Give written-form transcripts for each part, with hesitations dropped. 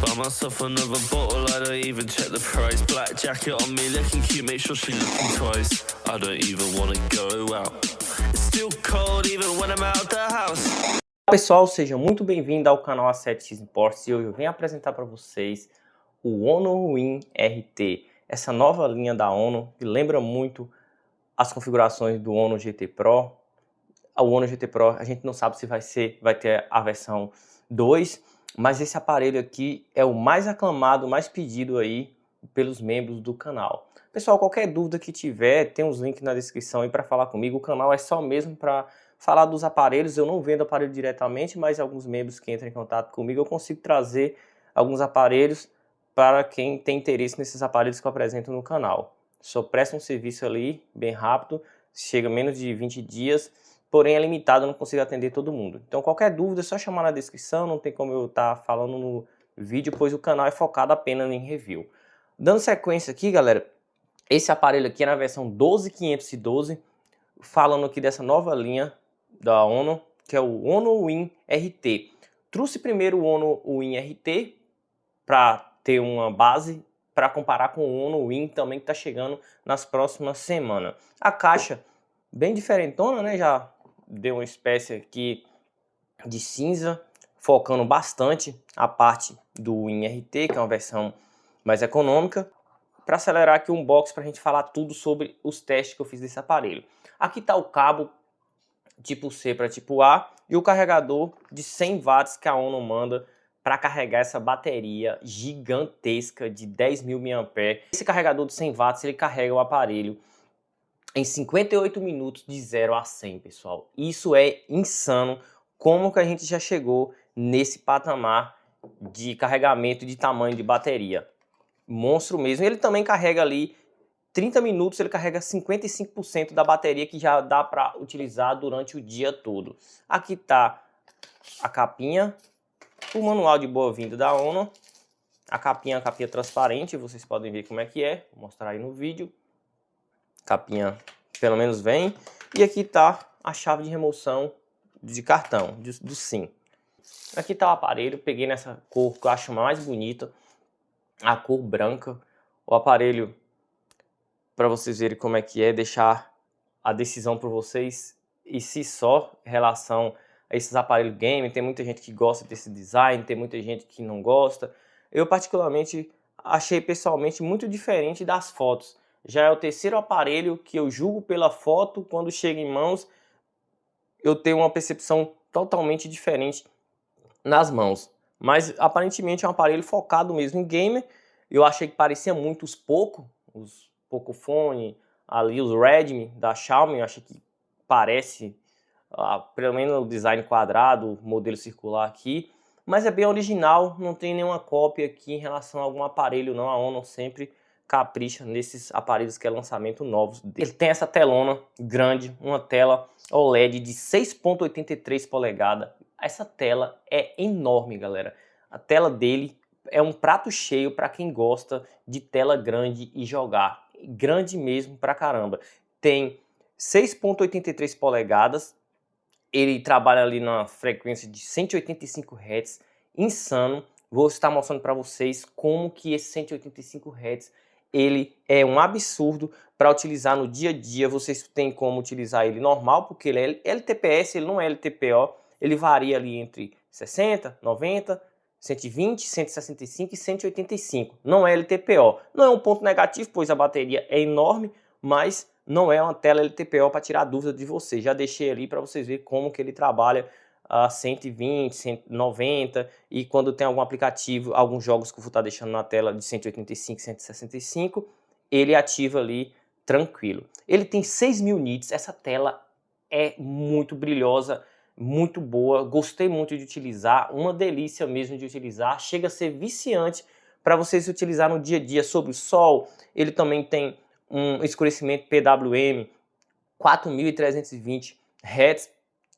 Buy myself another bottle, I don't even check the price. Black jacket on me, looking cute, make sure she looking twice. I don't even wanna go out. It's still cold even when I'm out the house. Olá pessoal, seja muito bem-vindo ao canal A7X Imports e hoje eu venho apresentar para vocês o Honor Win RT, essa nova linha da Honor que lembra muito as configurações do Honor GT Pro. O Honor GT Pro a gente não sabe se vai ter a versão 2, mas esse aparelho aqui é o mais aclamado, mais pedido aí pelos membros do canal. Pessoal, qualquer dúvida que tiver, tem uns links na descrição aí para falar comigo. O canal é só mesmo para falar dos aparelhos. Eu não vendo aparelho diretamente, mas alguns membros que entram em contato comigo eu consigo trazer alguns aparelhos para quem tem interesse nesses aparelhos que eu apresento no canal. Só presta um serviço ali bem rápido, chega menos de 20 dias, porém é limitado, eu não consigo atender todo mundo. Então qualquer dúvida é só chamar na descrição, não tem como eu estar falando no vídeo, pois o canal é focado apenas em review. Dando sequência aqui, galera, esse aparelho aqui é na versão 12512, falando aqui dessa nova linha da Honor, que é o Honor Win RT. Trouxe primeiro o Honor Win RT para ter uma base para comparar com o Honor Win também que está chegando nas próximas semanas. A caixa bem diferentona, né? Já deu uma espécie aqui de cinza, focando bastante a parte do Win RT, que é uma versão mais econômica. Para acelerar aqui o unboxing, para a gente falar tudo sobre os testes que eu fiz desse aparelho. Aqui está o cabo tipo C para tipo A e o carregador de 100 watts que a Honor manda para carregar essa bateria gigantesca de 10.000 mAh. Esse carregador de 100 watts ele carrega o aparelho em 58 minutos de 0 a 100, pessoal. Isso é insano, como que a gente já chegou nesse patamar de carregamento de tamanho de bateria. Monstro mesmo. Ele também carrega ali 30 minutos, ele carrega 55% da bateria que já dá para utilizar durante o dia todo. Aqui está a capinha, o manual de boa-vinda da Honor. A capinha é uma capinha transparente, vocês podem ver como é que é. Vou mostrar aí no vídeo. Capinha pelo menos vem. E aqui está a chave de remoção de cartão, do SIM. Aqui está o aparelho, peguei nessa cor que eu acho mais bonita, a cor branca. O aparelho, para vocês verem como é que é, deixar a decisão para vocês e se só em relação a esses aparelhos game. Tem muita gente que gosta desse design, tem muita gente que não gosta. Eu particularmente achei pessoalmente muito diferente das fotos. Já é o terceiro aparelho que eu julgo pela foto, quando chega em mãos eu tenho uma percepção totalmente diferente nas mãos. Mas aparentemente é um aparelho focado mesmo em gamer. Eu achei que parecia muito os Pocophone, ali os Redmi da Xiaomi. Eu achei que parece, pelo menos o design quadrado, modelo circular aqui. Mas é bem original, não tem nenhuma cópia aqui em relação a algum aparelho não. A Honor sempre capricha nesses aparelhos que é lançamento novos. Ele tem essa telona grande, uma tela OLED de 6.83 polegadas. Essa tela é enorme, galera. A tela dele é um prato cheio para quem gosta de tela grande e jogar. Grande mesmo pra caramba. Tem 6.83 polegadas. Ele trabalha ali na frequência de 185 Hz. Insano. Vou estar mostrando para vocês como que esse 185 Hz ele é um absurdo para utilizar no dia a dia. Vocês têm como utilizar ele normal, porque ele é LTPS, ele não é LTPO. Ele varia ali entre 60, 90, 120, 165 e 185. Não é LTPO. Não é um ponto negativo, pois a bateria é enorme, mas não é uma tela LTPO para tirar dúvida de vocês. Já deixei ali para vocês verem como que ele trabalha a 120, 190 e quando tem algum aplicativo, alguns jogos que eu vou estar deixando na tela de 185, 165, ele ativa ali tranquilo. Ele tem 6.000 nits, essa tela é muito brilhosa, muito boa, gostei muito de utilizar, uma delícia mesmo de utilizar, chega a ser viciante para vocês utilizar no dia a dia sob o sol. Ele também tem um escurecimento PWM 4.320 Hz.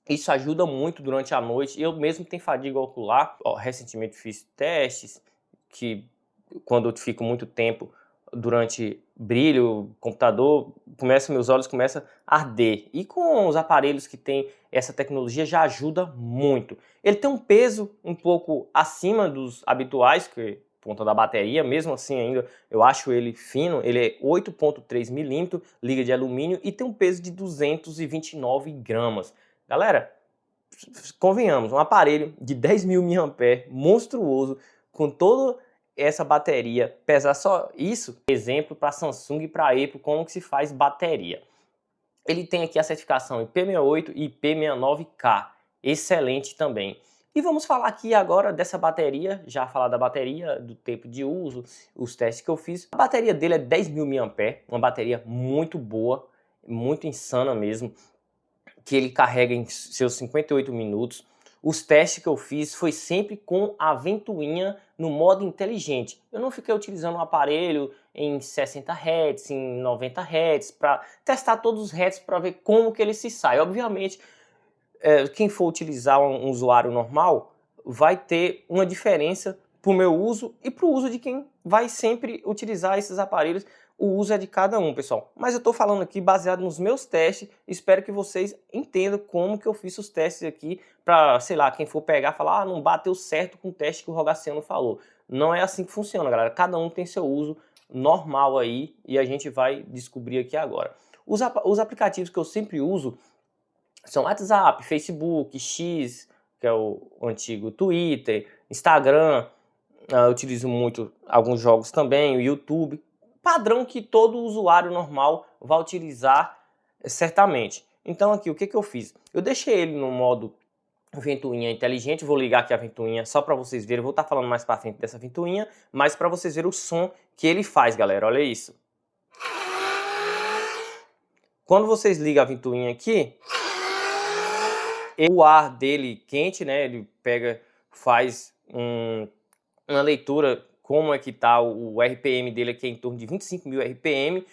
Isso ajuda muito durante a noite. Eu mesmo tenho fadiga ocular. Recentemente fiz testes que quando eu fico muito tempo durante brilho, computador, meus olhos começam a arder. E com os aparelhos que tem essa tecnologia já ajuda muito. Ele tem um peso um pouco acima dos habituais, que ponta da bateria, mesmo assim ainda eu acho ele fino. Ele é 8,3 milímetros, liga de alumínio e tem um peso de 229 gramas. Galera, convenhamos, um aparelho de 10.000 mAh, monstruoso, com toda essa bateria, pesar só isso, exemplo para Samsung e para Apple, como que se faz bateria. Ele tem aqui a certificação IP68 e IP69K, excelente também. E vamos falar aqui agora dessa bateria, já falar da bateria, do tempo de uso, os testes que eu fiz. A bateria dele é 10.000 mAh, uma bateria muito boa, muito insana mesmo, que ele carrega em seus 58 minutos. Os testes que eu fiz foi sempre com a ventoinha no modo inteligente. Eu não fiquei utilizando o aparelho em 60 Hz, em 90 Hz, para testar todos os Hz para ver como que ele se sai. Obviamente, quem for utilizar um usuário normal vai ter uma diferença para o meu uso e para o uso de quem vai sempre utilizar esses aparelhos. O uso é de cada um, pessoal. Mas eu estou falando aqui baseado nos meus testes. Espero que vocês entendam como que eu fiz os testes aqui para, sei lá, quem for pegar e falar, não bateu certo com o teste que o Rogaciano falou. Não é assim que funciona, galera. Cada um tem seu uso normal aí e a gente vai descobrir aqui agora. Os aplicativos que eu sempre uso são WhatsApp, Facebook, X, que é o antigo Twitter, Instagram. Eu utilizo muito alguns jogos também, o YouTube. Padrão que todo usuário normal vai utilizar certamente. Então aqui, o que eu fiz? Eu deixei ele no modo ventoinha inteligente, vou ligar aqui a ventoinha só para vocês verem, eu vou estar falando mais para frente dessa ventoinha, mas para vocês verem o som que ele faz, galera, olha isso. Quando vocês ligam a ventoinha aqui, o ar dele quente, né, ele pega, faz uma leitura como é que tá o RPM dele aqui, é em torno de 25.000 RPM.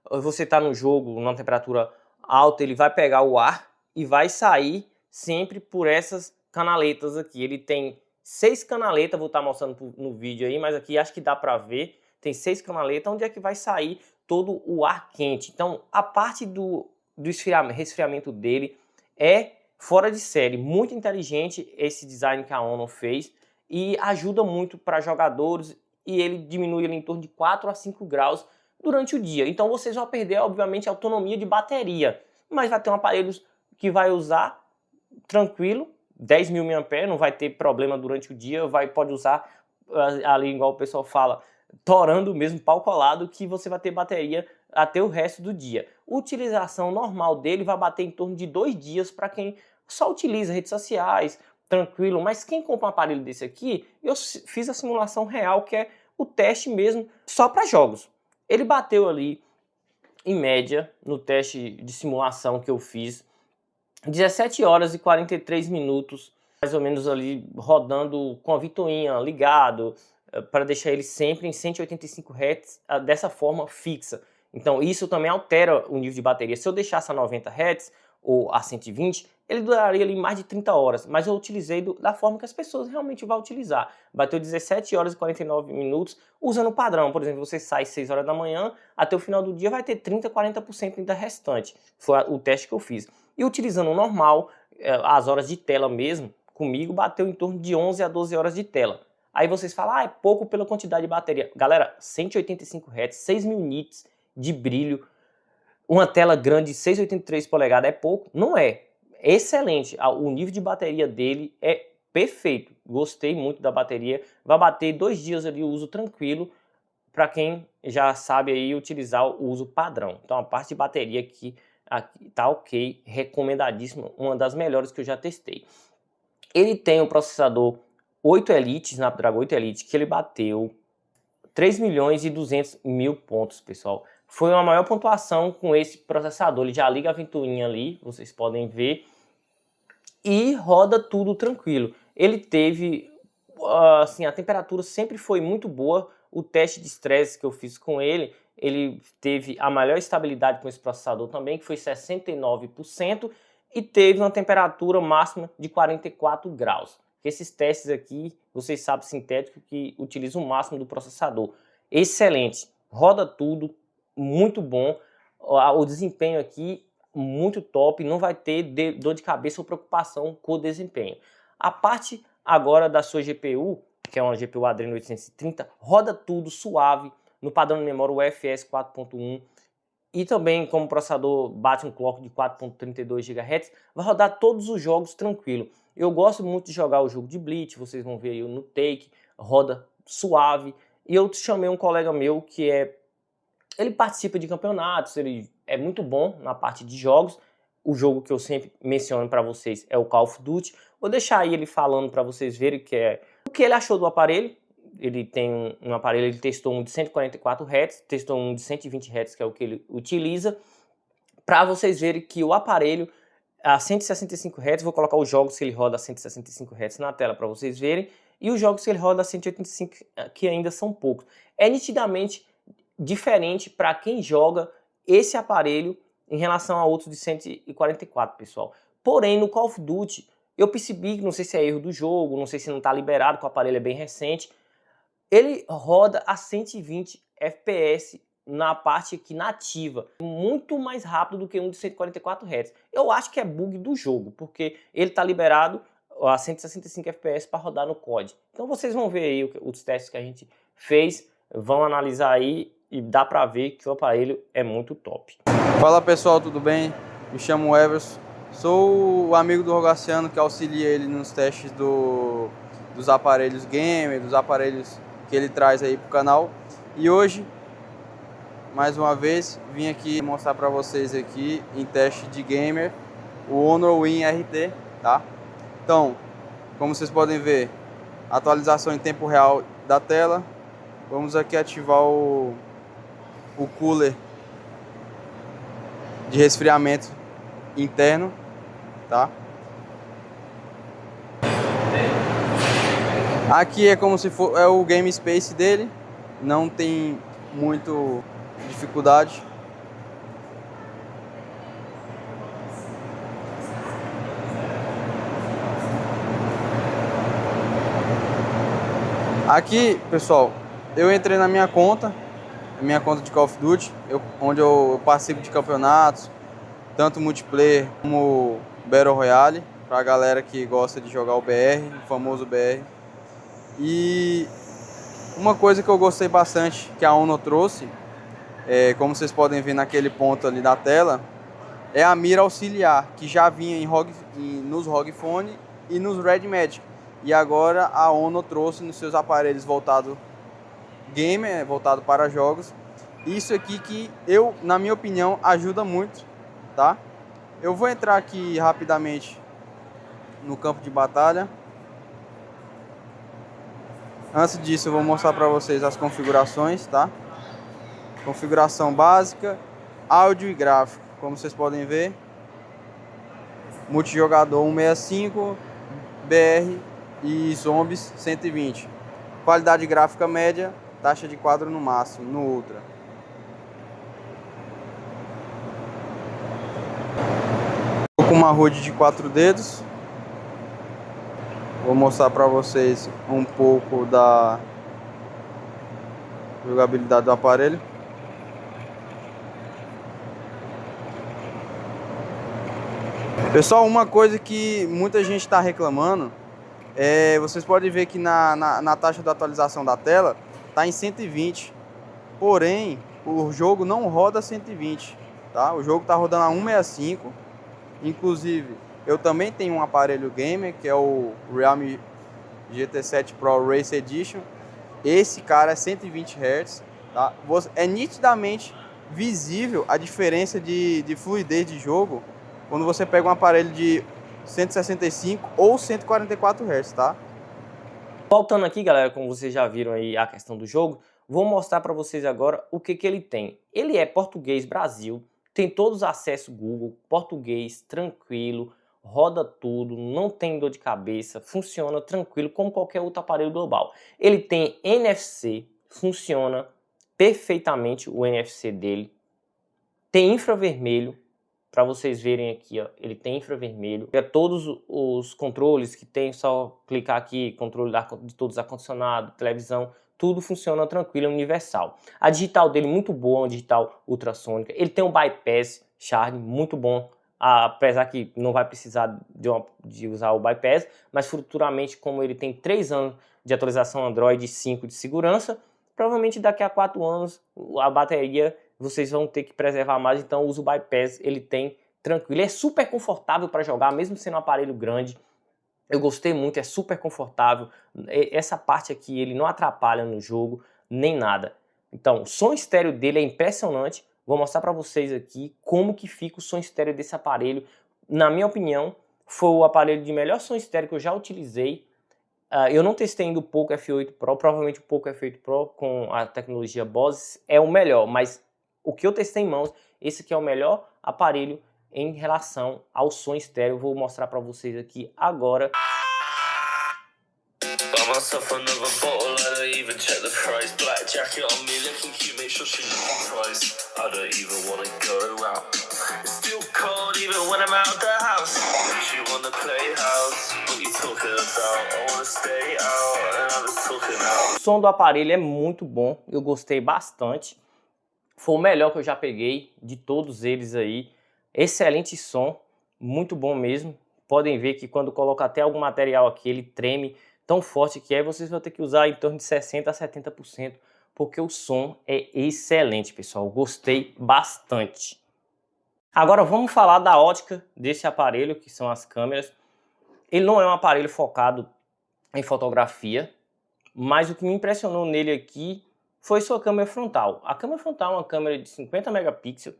Você tá no jogo, numa temperatura alta, ele vai pegar o ar e vai sair sempre por essas canaletas aqui. Ele tem 6 canaletas, vou estar mostrando no vídeo aí, mas aqui acho que dá para ver. Tem 6 canaletas, onde é que vai sair todo o ar quente. Então, a parte do resfriamento dele é fora de série, muito inteligente esse design que a ONU fez e ajuda muito para jogadores. E ele diminui ele em torno de 4 a 5 graus durante o dia. Então vocês vão perder, obviamente, a autonomia de bateria. Mas vai ter um aparelho que vai usar tranquilo, 10.000 mAh, não vai ter problema durante o dia, pode usar ali, igual o pessoal fala, torando mesmo, pau colado, que você vai ter bateria até o resto do dia. Utilização normal dele vai bater em torno de 2 dias para quem só utiliza redes sociais, tranquilo, mas quem compra um aparelho desse aqui, eu fiz a simulação real, que é o teste mesmo só para jogos. Ele bateu ali, em média, no teste de simulação que eu fiz, 17 horas e 43 minutos, mais ou menos ali, rodando com a ventoinha ligado, para deixar ele sempre em 185 Hz, dessa forma fixa. Então isso também altera o nível de bateria. Se eu deixasse a 90 Hz ou a 120, ele duraria ali mais de 30 horas, mas eu utilizei da forma que as pessoas realmente vão utilizar. Bateu 17 horas e 49 minutos usando o padrão. Por exemplo, você sai 6 horas da manhã, até o final do dia vai ter 30, 40% ainda restante. Foi o teste que eu fiz. E utilizando o normal, as horas de tela mesmo, comigo bateu em torno de 11 a 12 horas de tela. Aí vocês falam, é pouco pela quantidade de bateria. Galera, 185 Hz, 6.000 nits de brilho, uma tela grande de 6,83 polegadas é pouco? Não é. É excelente. O nível de bateria dele é perfeito. Gostei muito da bateria. Vai bater 2 dias ali o uso tranquilo para quem já sabe aí utilizar o uso padrão. Então a parte de bateria aqui tá ok, recomendadíssimo, uma das melhores que eu já testei. Ele tem o processador 8 Elite, Snapdragon 8 Elite, que ele bateu 3.200.000 pontos, pessoal. Foi uma maior pontuação com esse processador. Ele já liga a ventoinha ali, vocês podem ver, e roda tudo tranquilo. Ele teve, assim, a temperatura sempre foi muito boa. O teste de estresse que eu fiz com ele teve a maior estabilidade com esse processador também, que foi 69%, e teve uma temperatura máxima de 44 graus. Esses testes aqui, vocês sabem, sintético, que utiliza o máximo do processador. Excelente. roda tudo, muito bom. O desempenho aqui, muito top, não vai ter dor de cabeça ou preocupação com o desempenho. A parte agora da sua GPU, que é uma GPU Adreno 830, roda tudo suave, no padrão de memória UFS 4.1, e também como o processador bate um clock de 4.32 GHz, vai rodar todos os jogos tranquilo. Eu gosto muito de jogar o jogo de Blitz, vocês vão ver aí no Take, roda suave. E eu chamei um colega meu que ele participa de campeonatos, ele é muito bom na parte de jogos. O jogo que eu sempre menciono para vocês é o Call of Duty. Vou deixar aí ele falando para vocês verem o que ele achou do aparelho. Ele tem um aparelho, ele testou um de 144 Hz, testou um de 120 Hz, que é o que ele utiliza, para vocês verem que o aparelho a 165 Hz, vou colocar os jogos que ele roda a 165 Hz na tela para vocês verem, e os jogos que ele roda a 185, que ainda são poucos. É nitidamente diferente para quem joga esse aparelho em relação a outros de 144, pessoal. Porém, no Call of Duty, eu percebi que, não sei se é erro do jogo, não sei se não está liberado, que o aparelho é bem recente, ele roda a 120 FPS na parte aqui nativa, muito mais rápido do que um de 144 Hz. Eu acho que é bug do jogo, porque ele está liberado a 165 FPS para rodar no COD. Então vocês vão ver aí os testes que a gente fez, vão analisar aí e dá para ver que o aparelho é muito top. Fala pessoal, tudo bem? Me chamo Everson, sou o amigo do Rogaciano que auxilia ele nos testes dos aparelhos gamer, dos aparelhos que ele traz aí pro canal. E hoje, mais uma vez, vim aqui mostrar para vocês aqui em teste de gamer o Honor Win RT, tá? Então, como vocês podem ver, atualização em tempo real da tela. Vamos aqui ativar o cooler de resfriamento interno, tá? Aqui é como se for o game space dele, não tem muito dificuldade. Aqui, pessoal, eu entrei na minha conta de Call of Duty, onde eu participo de campeonatos, tanto multiplayer como Battle Royale, para a galera que gosta de jogar o BR, o famoso BR. E uma coisa que eu gostei bastante que a Honor trouxe, como vocês podem ver naquele ponto ali da tela, é a mira auxiliar, que já vinha nos ROG Phone e nos Red Magic. E agora a Honor trouxe nos seus aparelhos voltado gamer, voltado para jogos. Isso aqui que na minha opinião, ajuda muito, tá? Eu vou entrar aqui rapidamente no campo de batalha. Antes disso, eu vou mostrar para vocês as configurações, tá? Configuração básica, áudio e gráfico, como vocês podem ver. Multijogador 165, BR e Zombies 120. Qualidade gráfica média, taxa de quadro no máximo, no Ultra. Tô com uma HUD de 4 dedos. Vou mostrar para vocês um pouco da jogabilidade do aparelho. Pessoal, uma coisa que muita gente está reclamando, vocês podem ver que na taxa de atualização da tela está em 120, porém o jogo não roda 120, tá? O jogo está rodando a 165, inclusive eu também tenho um aparelho gamer que é o Realme GT7 Pro Race Edition. Esse cara é 120 Hz, tá? É nitidamente visível a diferença de fluidez de jogo quando você pega um aparelho de 165 ou 144 Hz, tá? Voltando aqui, galera, como vocês já viram aí a questão do jogo, vou mostrar para vocês agora o que ele tem. Ele é português Brasil, tem todos os acessos Google, português, tranquilo, roda tudo, não tem dor de cabeça, funciona tranquilo como qualquer outro aparelho global. Ele tem NFC, funciona perfeitamente o NFC dele, tem infravermelho, para vocês verem aqui, ó, ele tem infravermelho. Todos os controles que tem, só clicar aqui, controle de todos os ar-condicionado, televisão, tudo funciona tranquilo, universal. A digital dele muito boa, uma digital ultrassônica. Ele tem um bypass Shard muito bom, apesar que não vai precisar de usar o bypass, mas futuramente, como ele tem 3 anos de atualização Android 5 de segurança, provavelmente daqui a 4 anos a bateria vocês vão ter que preservar mais, então usa o bypass, ele tem tranquilo. Ele é super confortável para jogar, mesmo sendo um aparelho grande. Eu gostei muito, é super confortável. Essa parte aqui ele não atrapalha no jogo, nem nada. Então, o som estéreo dele é impressionante. Vou mostrar para vocês aqui como que fica o som estéreo desse aparelho. Na minha opinião, foi o aparelho de melhor som estéreo que eu já utilizei. Eu não testei ainda o Poco F8 Pro, provavelmente o Poco F8 Pro com a tecnologia Bose é o melhor, mas o que eu testei em mãos, esse aqui é o melhor aparelho em relação ao som estéreo. Vou mostrar para vocês aqui agora. Buy myself another bottle, I don't even check the price. Black jacket on me, looking cute, make sure she looking twice. I don't even wanna go out. It's still cold even when I'm out the house. She wanna play house. What you talking about? I wanna stay out, and I was talking out. O som do aparelho é muito bom, eu gostei bastante. Foi o melhor que eu já peguei de todos eles aí. Excelente som, muito bom mesmo. Podem ver que quando coloca até algum material aqui, ele treme tão forte que é. Vocês vão ter que usar em torno de 60% a 70%, porque o som é excelente, pessoal. Gostei bastante. Agora vamos falar da ótica desse aparelho, que são as câmeras. Ele não é um aparelho focado em fotografia, mas o que me impressionou nele aqui foi sua câmera frontal. A câmera frontal é uma câmera de 50 megapixels,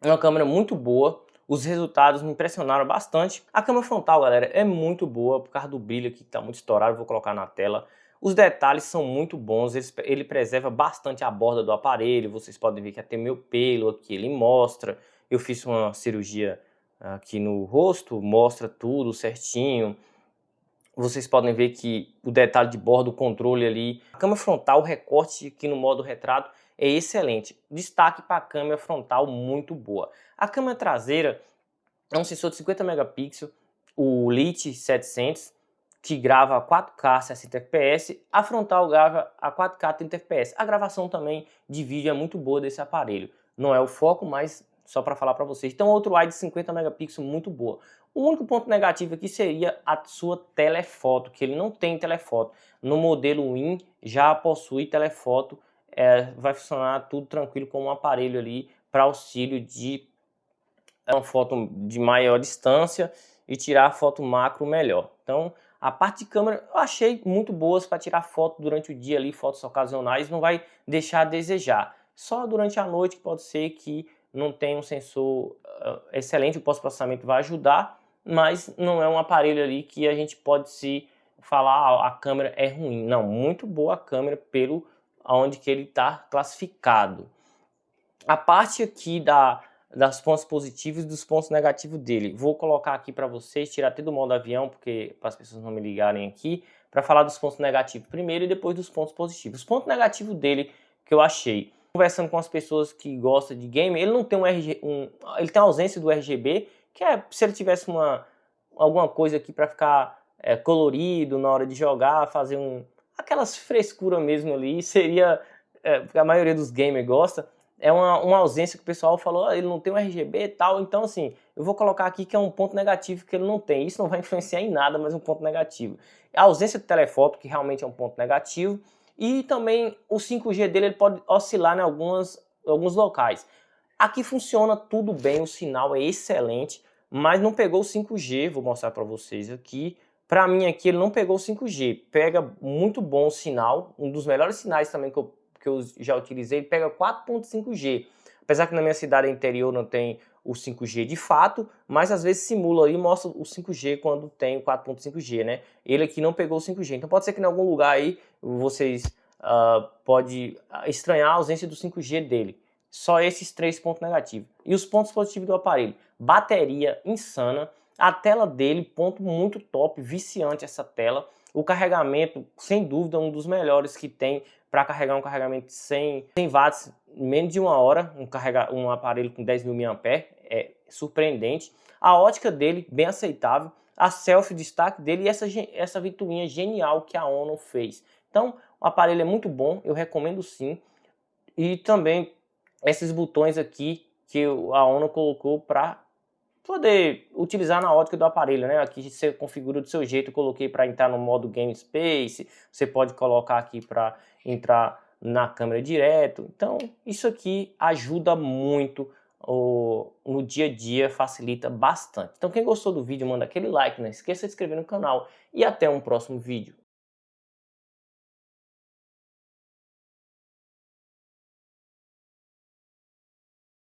é uma câmera muito boa. Os resultados me impressionaram bastante. A câmera frontal, galera, é muito boa por causa do brilho aqui que está muito estourado. Vou colocar na tela. Os detalhes são muito bons. Ele preserva bastante a borda do aparelho. Vocês podem ver que até meu pelo aqui ele mostra. Eu fiz uma cirurgia aqui no rosto, mostra tudo certinho. Vocês podem ver que o detalhe de bordo, o controle ali. A câmera frontal, o recorte aqui no modo retrato é excelente. Destaque para a câmera frontal muito boa. A câmera traseira é um sensor de 50 megapixels, o LIT 700, que grava a 4K 60 fps. A frontal grava a 4K 30 fps. A gravação também de vídeo é muito boa desse aparelho. Não é o foco, mas só para falar para vocês. Então outro wide de 50 megapixels muito boa. O único ponto negativo aqui seria a sua telefoto, que ele não tem telefoto. No modelo Win já possui telefoto, vai funcionar tudo tranquilo com um aparelho ali para auxílio de uma foto de maior distância e tirar a foto macro melhor. Então a parte de câmera eu achei muito boas para tirar foto durante o dia ali, fotos ocasionais, não vai deixar a desejar. Só durante a noite que pode ser que não tenha um sensor excelente, o pós-processamento vai ajudar, mas não é um aparelho ali que a gente pode se falar a câmera é ruim. Não, muito boa a câmera pelo onde que ele está classificado. A parte aqui das pontos positivos e dos pontos negativos dele, vou colocar aqui para vocês, tirar até do modo avião, porque para as pessoas não me ligarem aqui, para falar dos pontos negativos primeiro e depois dos pontos positivos. Os pontos negativos dele que eu achei, conversando com as pessoas que gostam de game, ele não tem ele tem a ausência do RGB, que é se ele tivesse alguma coisa aqui para ficar colorido na hora de jogar, fazer aquelas frescuras mesmo ali, seria, a maioria dos gamers gosta, é uma ausência que o pessoal falou, ele não tem um RGB e tal, então assim, eu vou colocar aqui que é um ponto negativo que ele não tem, isso não vai influenciar em nada, mas é um ponto negativo. A ausência de telefoto, que realmente é um ponto negativo, e também o 5G dele ele pode oscilar em alguns locais. Aqui funciona tudo bem, o sinal é excelente, mas não pegou o 5G, vou mostrar para vocês aqui. Para mim aqui ele não pegou o 5G, pega muito bom o sinal, um dos melhores sinais também que eu já utilizei, ele pega 4.5G. Apesar que na minha cidade interior não tem o 5G de fato, mas às vezes simula e mostra o 5G quando tem o 4.5G, né? Ele aqui não pegou o 5G, então pode ser que em algum lugar aí vocês pode estranhar a ausência do 5G dele. Só esses 3 pontos negativos. E os pontos positivos do aparelho. Bateria insana. A tela dele, ponto muito top, viciante essa tela. O carregamento, sem dúvida, um dos melhores que tem para carregar um carregamento de 100 watts em menos de 1 hora. Um aparelho com 10.000 mAh é surpreendente. A ótica dele, bem aceitável. A selfie, destaque dele e essa ventoinha genial que a ONO fez. Então, O aparelho é muito bom, eu recomendo sim. E também esses botões aqui que a ONU colocou para poder utilizar na ótica do aparelho, né? Aqui você configura do seu jeito, eu coloquei para entrar no modo Game Space, você pode colocar aqui para entrar na câmera direto. Então, isso aqui ajuda muito no dia a dia, facilita bastante. Então, quem gostou do vídeo, manda aquele like, não esqueça de se inscrever no canal e até um próximo vídeo.